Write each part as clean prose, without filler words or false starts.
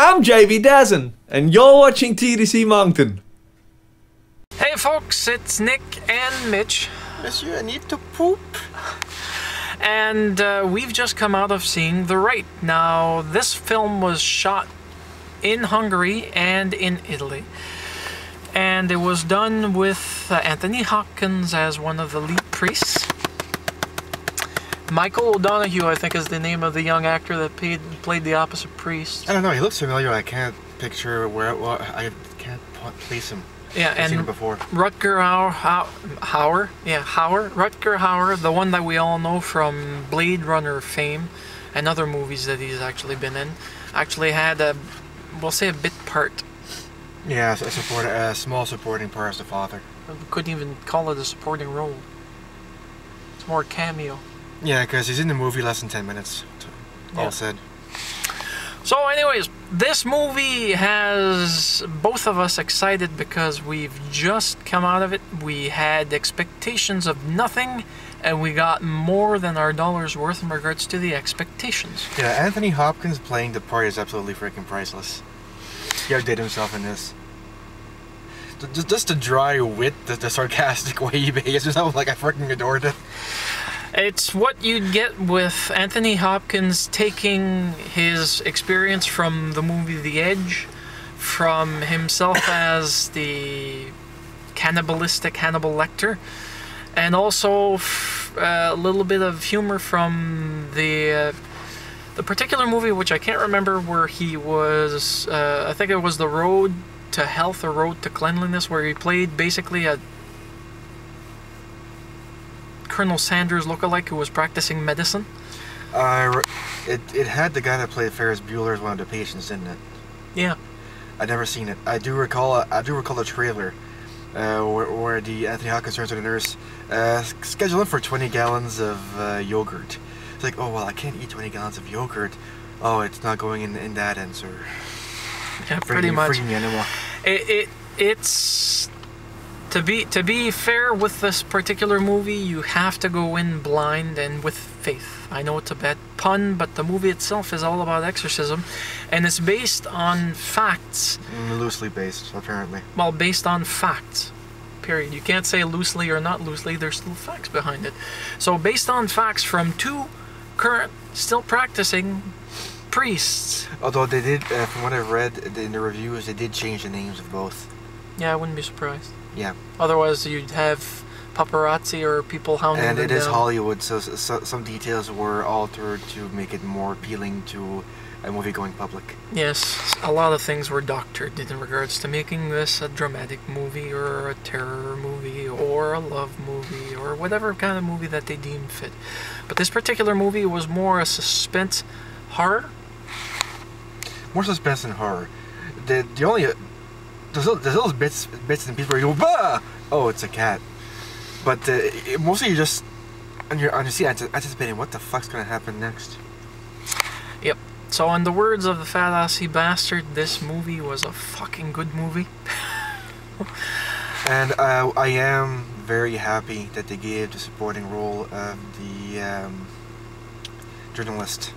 I'm JB Dazen, and you're watching TDC Moncton. Hey folks, it's Nick and Mitch. Monsieur, I need to poop. And we've just come out of seeing The Rite. Now, this film was shot in Hungary and in Italy. And it was done with Anthony Hopkins as one of the lead priests. Michael O'Donoghue, I think, is the name of the young actor that played the opposite priest. I don't know, he looks familiar. I can't picture where, well, I can't place him. Yeah, I've seen him and before. Rutger Hauer, Rutger Hauer, the one that we all know from Blade Runner fame and other movies that he's actually been in, actually had a, we'll say, a bit part. Yeah, a small supporting part as the father. We couldn't even call it a supporting role. It's more cameo. Yeah, because he's in the movie less than 10 minutes, all said. So anyways, this movie has both of us excited because we've just come out of it. We had expectations of nothing, and we got more than our dollar's worth in regards to the expectations. Yeah, Anthony Hopkins playing the part is absolutely freaking priceless. He outdid himself in this. Just the dry wit, the sarcastic way he behaves himself, like I freaking adored it. It's what you'd get with Anthony Hopkins taking his experience from the movie The Edge, from himself as the cannibalistic Hannibal Lecter, and also a little bit of humor from the particular movie, which I can't remember, where he was, I think it was The Road to Health or Road to Cleanliness, where he played basically a Colonel Sanders lookalike who was practicing medicine. It had the guy that played Ferris Bueller as one of the patients, didn't it? Yeah. I've never seen it. I do recall the trailer where the Anthony Hopkins turns to the nurse, schedule him for 20 gallons of yogurt. It's like, oh well, I can't eat 20 gallons of yogurt. Oh, it's not going in that answer. Yeah, pretty much. Freaking animal. It's to be fair with this particular movie, you have to go in blind and with faith. I know it's a bad pun, but the movie itself is all about exorcism, and it's based on facts. Loosely based, apparently. Well, based on facts. Period. You can't say loosely or not loosely, there's still facts behind it. So based on facts from two current, still practicing priests. Although they did, from what I've read in the reviews, they did change the names of both. Yeah, I wouldn't be surprised. Yeah. Otherwise, you'd have paparazzi or people hounding them down. And it is Hollywood, so some details were altered to make it more appealing to a movie-going public. Yes, a lot of things were doctored in regards to making this a dramatic movie or a terror movie or a love movie or whatever kind of movie that they deemed fit. But this particular movie was more a suspense horror. More suspense than horror. The only there's those bits and pieces where you go, bah! Oh, it's a cat. But mostly you're just on your seat anticipating what the fuck's gonna happen next. Yep. So in the words of the fat-assy bastard, this movie was a fucking good movie. And I am very happy that they gave the supporting role of the journalist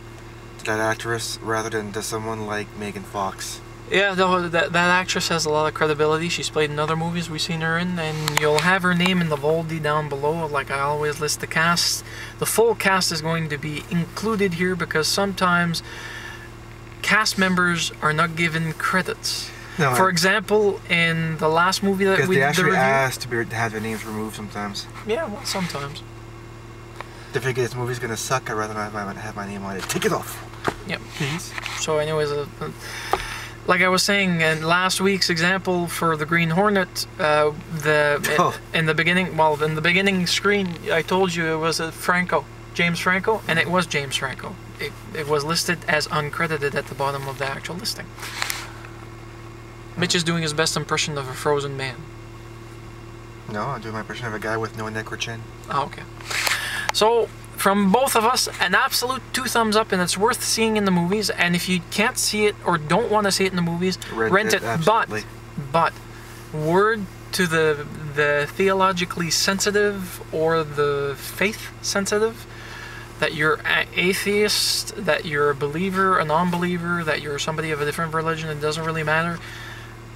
to that actress rather than to someone like Megan Fox. Yeah, that actress has a lot of credibility. She's played in other movies we've seen her in, and you'll have her name in the Voldy down below. Like I always list the cast. The full cast is going to be included here because sometimes cast members are not given credits. No, for example, in the last movie that we did, they actually asked to have their names removed sometimes. Yeah, well, sometimes. They figure this movie's gonna suck. I'd rather not have my name on it. Take it off. Yep. Please. So, anyways, like I was saying, in last week's example for the Green Hornet, in the beginning screen, I told you it was a James Franco, and it was James Franco. It was listed as uncredited at the bottom of the actual listing. Mitch is doing his best impression of a frozen man. No, I'm doing my impression of a guy with no neck or chin. Oh, okay. So, from both of us, an absolute 2 thumbs up, and it's worth seeing in the movies. And if you can't see it or don't want to see it in the movies, rent it. Absolutely. But word to the theologically sensitive or the faith sensitive, that you're atheist, that you're a believer, a non-believer, that you're somebody of a different religion, it doesn't really matter.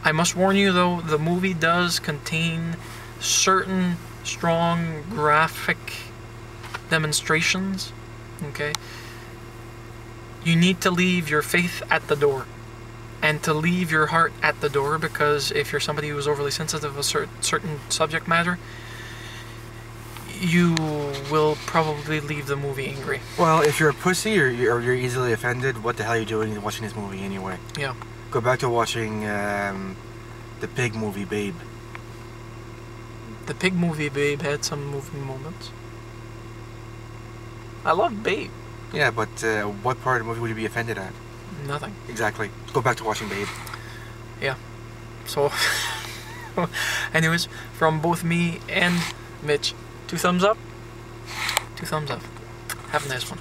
I must warn you though, the movie does contain certain strong graphic demonstrations, okay? You need to leave your faith at the door and to leave your heart at the door, because if you're somebody who is overly sensitive to a certain subject matter, you will probably leave the movie angry. Well, if you're a pussy or you're easily offended, what the hell are you doing watching this movie anyway? Yeah. Go back to watching the pig movie, Babe. The pig movie, Babe, had some moving moments. I love Babe. Yeah, but what part of the movie would you be offended at? Nothing. Exactly. Go back to watching Babe. Yeah. So, anyways, from both me and Mitch, 2 thumbs up, 2 thumbs up. Have a nice one.